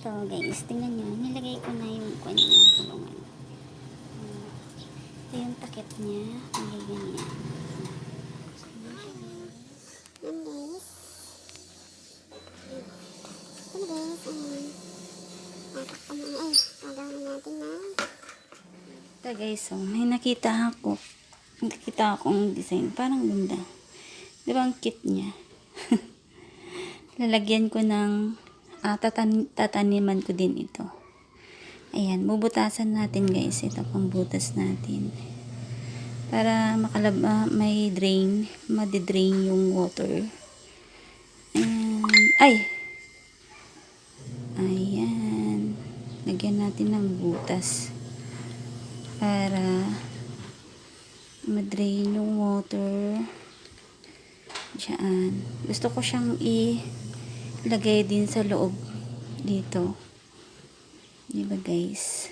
Ito guys, tingnan nyo. Nilagay ko na yung kanya kulungan. Ito yung takip niya. Nilagay niya. Yan guys. Ito guys. Pagawin natin na. Ito guys, may nakita akong design. Parang ganda. Diba ang cute niya? Lalagyan ko ng tataniman ko din ito. Ayan, bubutasan natin guys. Ito pang butas natin. Para may drain, madidrain yung water. Ayan. Ay! Ayan. Lagyan natin ng butas. Para madrain yung water. Diyan. Gusto ko siyang ilagay din sa loob dito. Diba guys?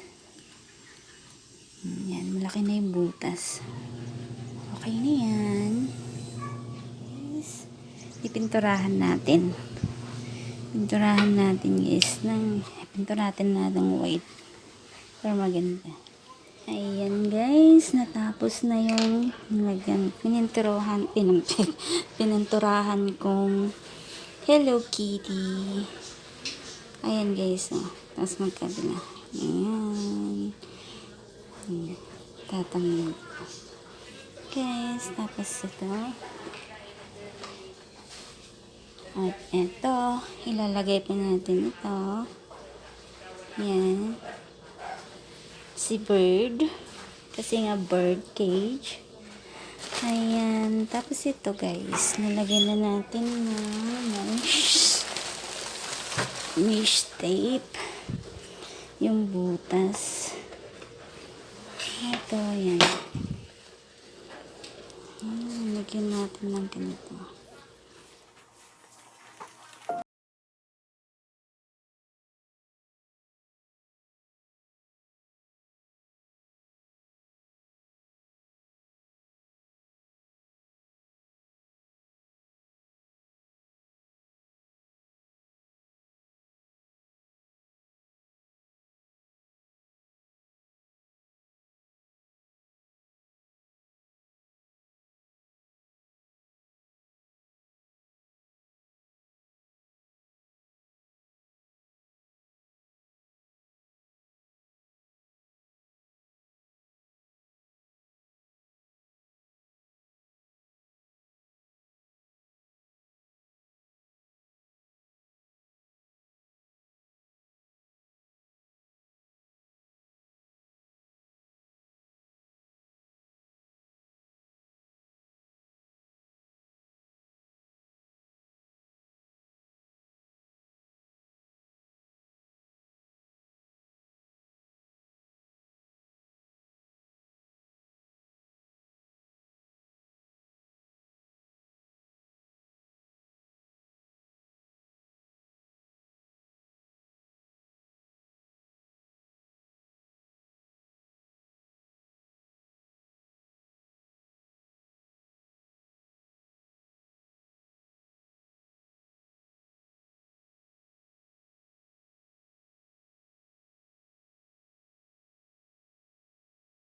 Yan. Malaki na yung butas. Okay na yan. Yes. Ipinturahan natin. Pinturahan natin guys. Pinturahan natin white. Para maganda. Ayan guys, natapos na yung pininturahan kong Hello Kitty. Ayan guys, tapos magkabila. Ayan. Tatamlin ko. Guys, tapos ito. At ito, ilalagay pa natin ito. Ayan. Si bird. Kasi nga bird cage. Ayan. Tapos ito guys. Nalagyan na natin ng mesh tape. Yung butas. Ito. Ayan. Nalagyan natin ng ganito.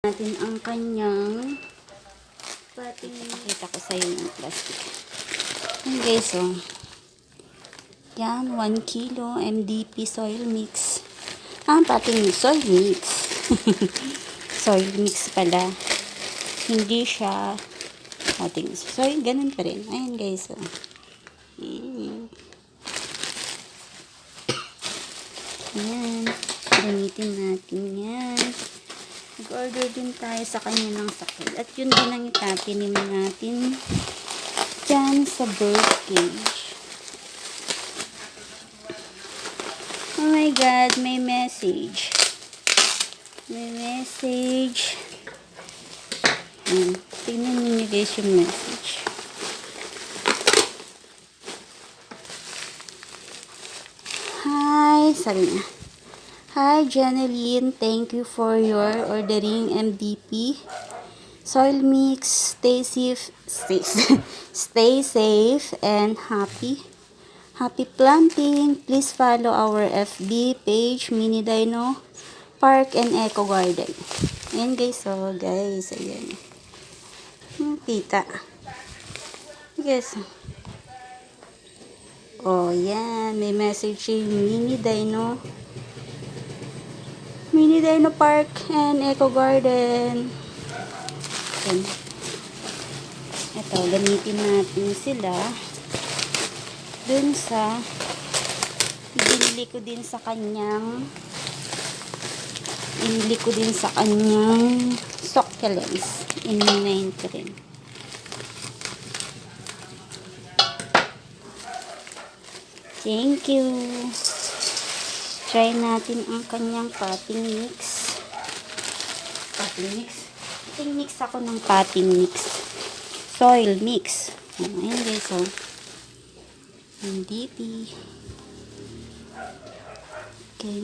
Natin ang kanyang pakita ko sa iyo ng plastic. Yan guys, yan, 1 kilo MDP soil mix. Pating soil mix. Soil mix pala. Hindi siya pating soil, ganun pa rin. Ayan guys, Ayan. Gamitin natin yan. Nag-order din tayo sa kanya ng sakit. At yun din ang itatinim natin dyan sa bird cage. Oh my God, may message. May message. Tingnan niyo guys yung message. Hi, sabi niya. Hi, Janeline. Thank you for your ordering MDP soil mix. Stay safe and happy. Happy planting! Please follow our FB page, Mini Dino Park and Eco Garden. Ayan guys, so guys, ayan. Kita. Yes. Oh, yan. May message si Mini Dino Park and Eco Garden. Ayan. Ito, gamitin natin sila dun sa binili ko din sa kanyang succulents. Ininayin ko rin. Thank you. Try natin ang kanyang potting mix. Potting mix ako ng potting mix. Soil mix. Ayan guys, so. Ang DP. Okay,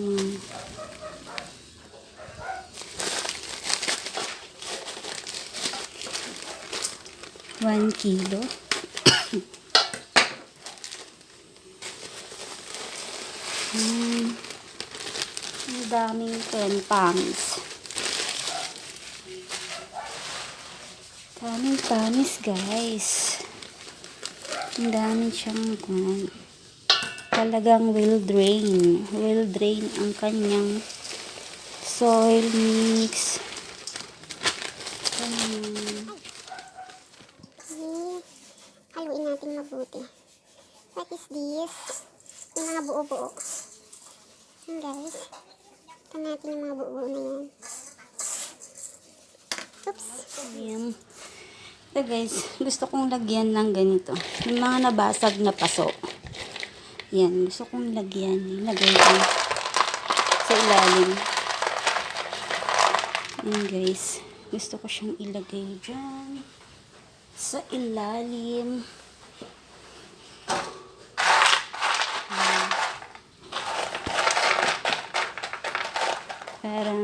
1 kilo. Ang daming panis. Daming panis, guys. Ang dami siyang talagang will drain ang kanyang soil mix. Haluin natin mabuti. What is this? Yung mga buo-buo. Yan guys. Ito natin yung mga buo-buo na yan. Oops. Ayan. Ito guys, gusto kong lagyan ng ganito. Yung mga nabasag na paso. Yan, gusto kong lagyan. Ilagay ko sa ilalim. Yan guys. Gusto ko siyang ilagay dyan. Sa ilalim. Para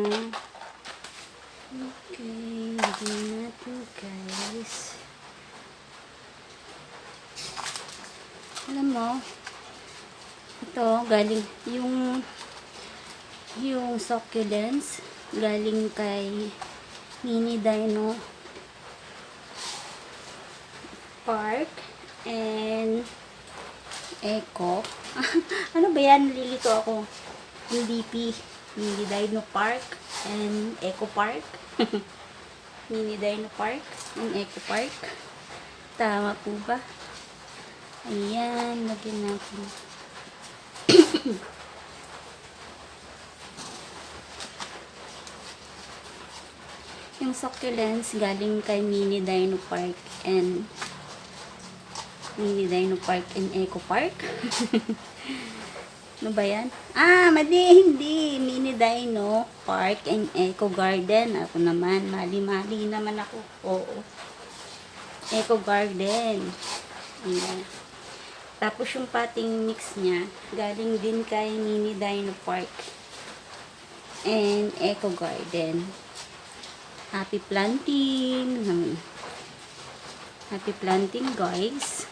okay, lagyan natin guys. Alam mo, ito galing yung succulents galing kay Mini Dino Park and Eco. Ano ba yan? Nalilito ako. DP. Mini Dino Park and Eco Park. Mini Dino Park and Eco Park. Tama po ba? Ayan. Lagyan natin. Yung succulents galing kay Mini Dino Park and Eco Park. Ano ba yan? Hindi. Mini Dino Park and Eco Garden. Ako naman, mali naman ako. Oo. Eco Garden. Ayan. Tapos yung potting mix niya, galing din kay Mini Dino Park and Eco Garden. Happy planting. Happy planting, guys.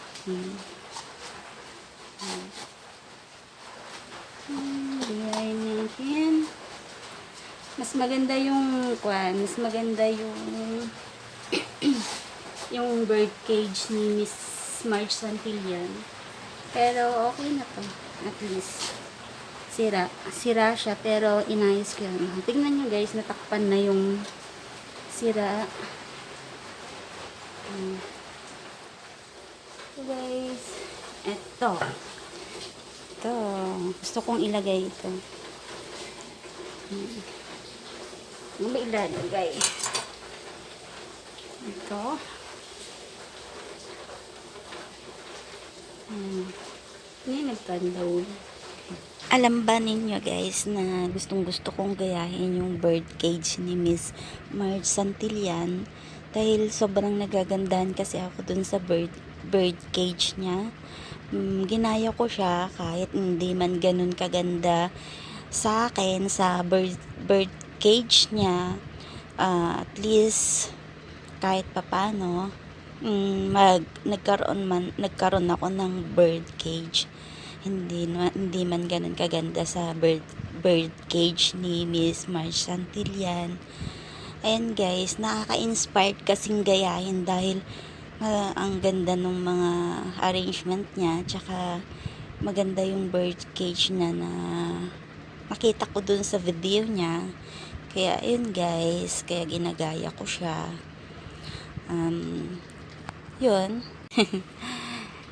Diyain natin. Mas maganda yung yung bird cage ni Miss Marge Santillan. Pero okay na to. At least sira siya, pero inayos ko yan. Tingnan nyo guys, natakpan na yung sira. So guys, ito gusto kong ilagay ito. Ano ba ilalagay? Ito. Ngayon nagtandaw. Alam ba ninyo guys na gustong-gusto kong gayahin yung bird cage ni Miss Marge Santillan dahil sobrang nagagandahan kasi ako dun sa bird cage niya. Ginaya ko siya kahit hindi man ganun kaganda sa akin sa bird cage niya. At least kahit papano nagkaroon ako ng bird cage. hindi man ganun kaganda sa bird cage ni Miss Marge Santillan. Ayan guys, nakaka-inspired kasing gayahin dahil ang ganda ng mga arrangement niya, tsaka maganda yung bird cage na nakita ko dun sa video niya. Kaya ayun guys, kaya ginagaya ko siya. Yun.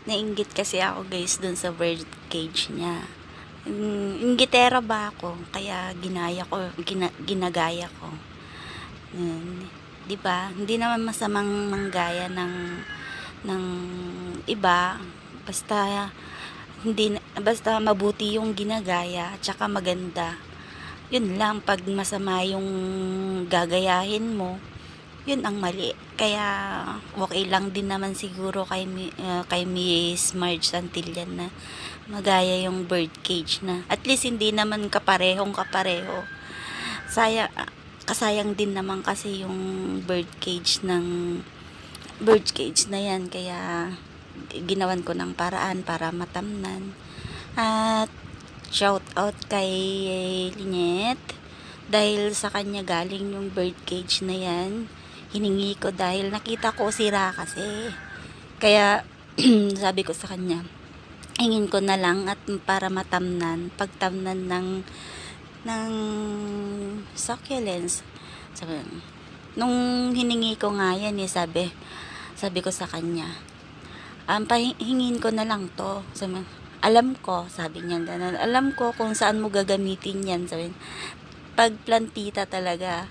Nainggit kasi ako guys dun sa bird cage niya. Inggitera ba ako? Kaya ginagaya ko. Yun. 'Di ba? Hindi naman masamang manggaya ng iba, basta mabuti yung ginagaya at saka maganda. Yun lang, pag masama yung gagayahin mo, yun ang mali. Kaya okay lang din naman siguro kay Miss Marge Santillan na magaya yung bird cage na. At least hindi naman kapareho. Kasayang din naman kasi yung bird cage na yan, kaya ginawan ko ng paraan para matamnan. At shout out kay Lynette, dahil sa kanya galing yung bird cage na yan. Hiningi ko dahil nakita ko sira kasi, kaya sabi ko sa kanya, hingin ko na lang at para pagtamnan ng succulents. Nung hiningi ko nga yan sabi ko sa kanya, pahingin ko na lang to. Alam ko, sabi niya ganun, alam ko kung saan mo gagamitin yan. Pag plantita talaga,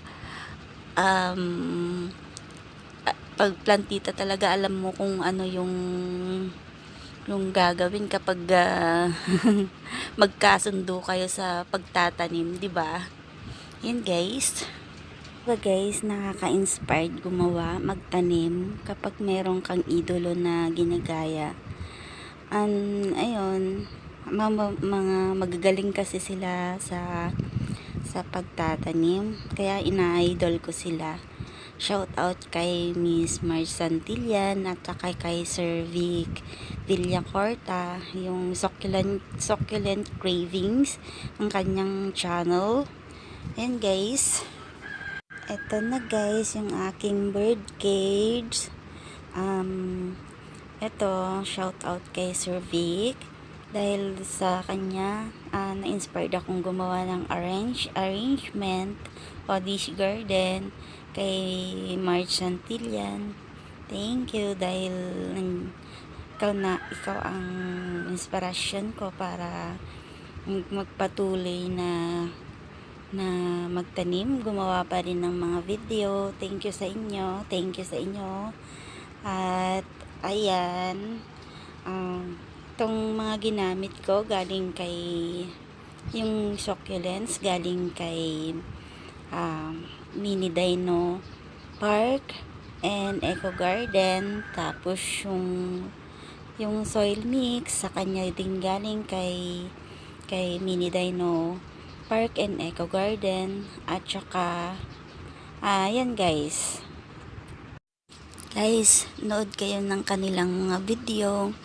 alam mo kung ano yung gagawin kapag magkasundo kayo sa pagtatanim, 'di ba? Yan guys. Diba guys, nakaka-inspired magtanim kapag meron kang idolo na ginagaya. Ayun, mga magagaling kasi sila sa pagtatanim, kaya ina-idol ko sila. Shout out kay Miss Marge Santillan at saka kay Sir Vic Villacorta, yung succulent cravings ang kanyang channel. And guys, eto na guys yung aking bird cage. Eto, shout out kay Sir Vic, dahil sa kanya na-inspired akong gumawa ng arrangement o dish garden kay Marge Santillan. Thank you, dahil ikaw ang inspirasyon ko para magpatuloy na magtanim, gumawa pa rin ng mga video. Thank you sa inyo. At ayan, itong mga ginamit ko galing kay yung succulents, galing kay Mini Dino Park and Eco Garden. Tapos yung soil mix sa kanya din galing kay Mini Dino Park and Eco Garden. At saka yan guys, nood kayo ng kanilang mga video.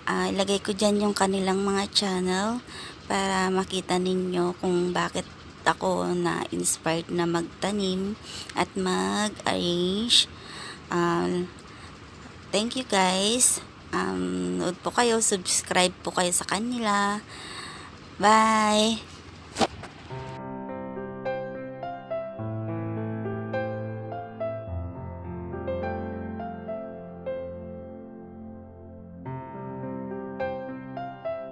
Ilagay ko dyan yung kanilang mga channel para makita ninyo kung bakit ako na-inspired na magtanim at mag-arrange. Thank you guys. Nood po kayo, subscribe po kayo sa kanila. Bye!